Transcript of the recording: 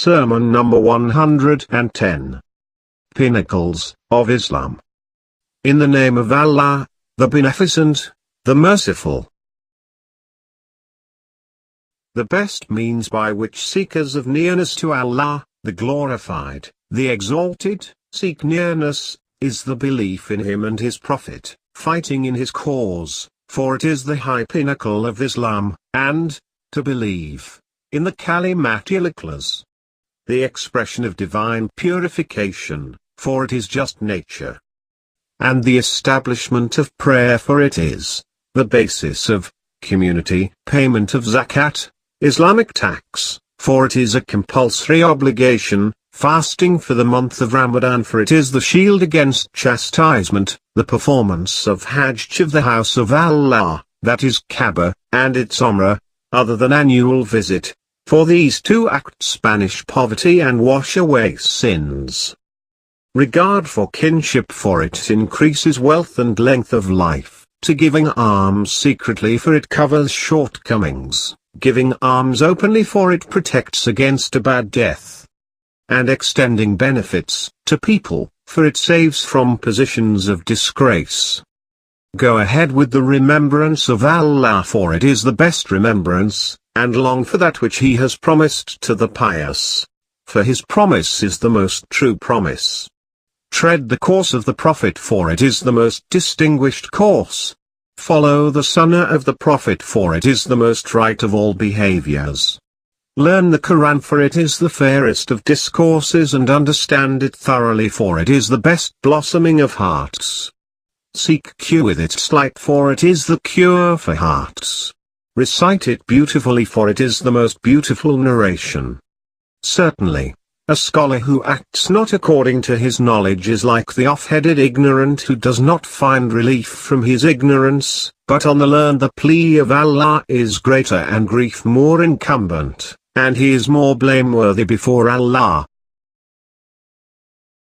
Sermon number 110. Pinnacles of Islam. In the name of Allah, the Beneficent, the Merciful. The best means by which seekers of nearness to Allah, the Glorified, the Exalted, seek nearness, is the belief in Him and His Prophet, fighting in His cause, for it is the high pinnacle of Islam, and, to believe, in the Kalimatul Ikhlas, the expression of divine purification, for it is just nature. And the establishment of prayer, for it is the basis of community, payment of zakat, Islamic tax, for it is a compulsory obligation, fasting for the month of Ramadan, for it is the shield against chastisement, the performance of Hajj of the house of Allah, that is Kaaba, and its Umrah, other than annual visit, for these two acts banish poverty and wash away sins. Regard for kinship, for it increases wealth and length of life, to giving alms secretly, for it covers shortcomings, giving alms openly, for it protects against a bad death, and extending benefits to people, for it saves from positions of disgrace. Go ahead with the remembrance of Allah, for it is the best remembrance, and long for that which He has promised to the pious, for His promise is the most true promise. Tread the course of the Prophet, for it is the most distinguished course. Follow the Sunnah of the Prophet, for it is the most right of all behaviors. Learn the Quran, for it is the fairest of discourses, and understand it thoroughly, for it is the best blossoming of hearts. Seek cure with its light, for it is the cure for hearts. Recite it beautifully, for it is the most beautiful narration. Certainly, a scholar who acts not according to his knowledge is like the off-headed ignorant who does not find relief from his ignorance, but on the learned the plea of Allah is greater and grief more incumbent, and he is more blameworthy before Allah.